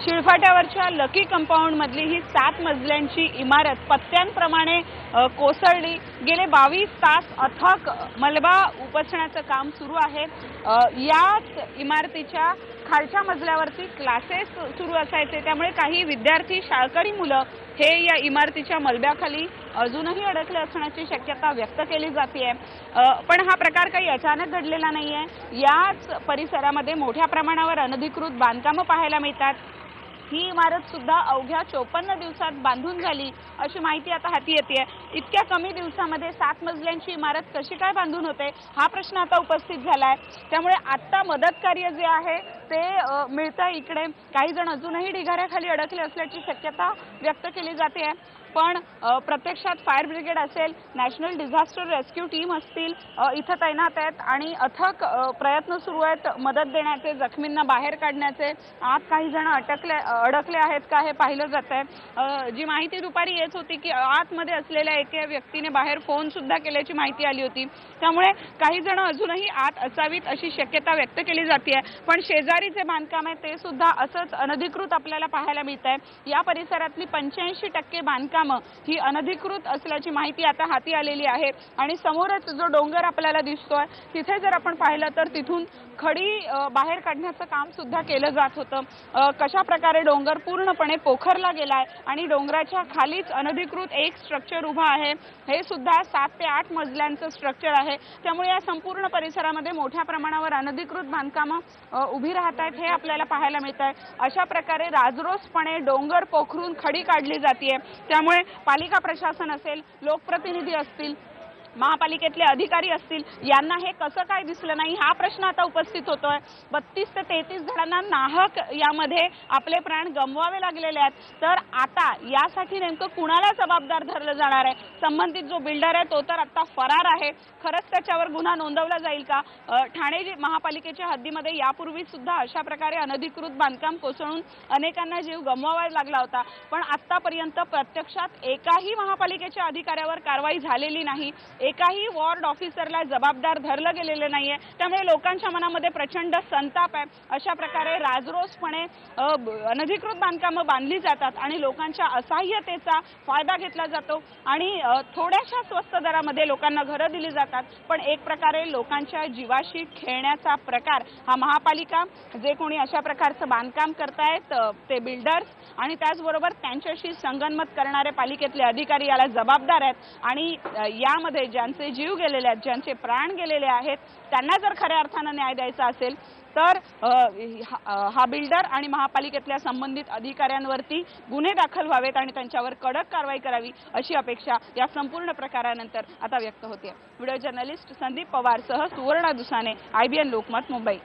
शिळफाट्यावरच्या lucky compound मधली ही 7 मजल्यांची इमारत पत्त्यांप्रमाणे कोसळली। गेले 22 तास अथक मलबा उपसण्याचं काम सुरू आहे। याच इमारतीच्या खालच्या मजल्यावरती क्लासेस सुरू असायचे, त्यामुळे काही विद्यार्थी शाळकरी मुलं हे या इमारतीच्या मलब्याखाली अजूनही अडकले असण्याची शक्यता व्यक्त केली जाते। पण हा प्रकार काही अचानक घडलेला नाहीये। याच परिसरामध्ये मोठ्या प्रमाणावर अनधिकृत बांधकामं पाहायला मिळतात। ही इमारत सुद्धा अवघ्या 54 दिवसात बांधून झाली अशी माहिती आता हाती येते। इतक्या कमी दिवसामध्ये 7 मजल्यांची इमारत कशी काय बांधून होते हा प्रश्न आता उपस्थित झालाय। त्यामुळे आता मदत कार्य जे आहे ते मिळतं इकडे। काही जण अजूनही ढिगाऱ्याखाली अडकले असल्याची शक्यता व्यक्त केली जाते। पण प्रत्यक्षात फायर ब्रिगेड असेल, नॅशनल डिझास्टर रेस्क्यू टीम असतील इथं तैनात आहेत आणि अथक प्रयत्न सुरू आहेत मदत देण्याचे, जखमींना बाहेर काढण्याचे। आत काही जण अडकले आहेत का हे पाहिलं जात आहे। जी माहिती दुपारी येत होती की आतमध्ये असलेल्या एका व्यक्तीने बाहेर फोन सुद्धा केल्याची माहिती आली होती। त्यामुळे काही जण अजूनही आत असावीत अशी शक्यता व्यक्त केली जाते। पण शेजारी जे बांधकाम आहे ते सुद्धा असंच अनधिकृत आपल्याला पाहायला मिळत आहे। या परिसरातली 85% बांधकाम ही अनधिकृत असल्याची माहिती आता हाती आलेली आहे। आणि समोरच जो डोंगर आपल्याला दिसतोय तिथे जर आपण पाहिलं तर तिथून खडी बाहेर काढण्याचं काम सुद्धा केलं जात होतं। कशा प्रकारे डोंगर पूर्णपणे पोखरला गेलाय आणि डोंगराच्या खालीच अनधिकृत एक स्ट्रक्चर उभा आहे। हे सुद्धा 7 ते 8 मजल्यांचं स्ट्रक्चर आहे। त्यामुळे या संपूर्ण परिसरामध्ये मोठ्या प्रमाणावर अनधिकृत बांधकामं उभी राहत आहेत हे आपल्याला पाहायला मिळत आहे। अशा प्रकारे राजरोसपणे डोंगर पोखरून खडी काढली जाते। त्यामुळे पालिका प्रशासन असेल, लोकप्रतिनिधी असतील, महापालिकेतले अधिकारी असतील, यांना हे कसं काय दिसलं नाही हा प्रश्न आता उपस्थित होतोय। 32 ते 33 जणांना नाहक यामध्ये आपले प्राण गमवावे लागलेले आहेत। तर आता यासाठी नेमकं कुणाला जबाबदार धरलं जाणार आहे? संबंधित जो बिल्डर आहे तो तर आता फरार आहे। खरंच त्याच्यावर गुन्हा नोंदवला जाईल का? ठाणे महापालिकेच्या हद्दीमध्ये यापूर्वी सुद्धा अशा प्रकारे अनधिकृत बांधकाम कोसळून अनेकांना जीव गमवावा लागला होता। पण आतापर्यंत प्रत्यक्षात एकाही महापालिकेच्या अधिकाऱ्यावर कारवाई झालेली नाही, एकाही वॉर्ड ऑफिसरला जबाबदार धरलं गेलेलं नाहीये। त्यामुळे लोकांच्या मनामध्ये प्रचंड संताप आहे। अशा प्रकारे राजरोसपणे अनधिकृत बांधकामं बांधली जातात आणि लोकांच्या असहाय्यतेचा फायदा घेतला जातो आणि थोड्याशा स्वस्त दरामध्ये लोकांना घरं दिली जातात। पण एक प्रकारे लोकांच्या जीवाशी खेळण्याचा प्रकार हा महापालिका, जे कोणी अशा प्रकारचं बांधकाम करतायत ते बिल्डर्स आणि त्याचबरोबर त्यांच्याशी संगनमत करणारे पालिकेतले अधिकारी याला जबाबदार आहेत। आणि यामध्ये ज्यांचे जीव गेलेले आहेत, ज्यांचे प्राण गेलेले आहेत, त्यांना जर खऱ्या अर्थानं न्याय द्यायचा असेल तर हा बिल्डर आणि महापालिकेतल्या संबंधित अधिकाऱ्यांवरती गुन्हे दाखल व्हावेत आणि त्यांच्यावर कडक कारवाई करावी अशी अपेक्षा या संपूर्ण प्रकारानंतर आता व्यक्त होते। व्हिडिओ जर्नलिस्ट संदीप पवारसह सुवर्णा दुसाने, IBN लोकमत, मुंबई।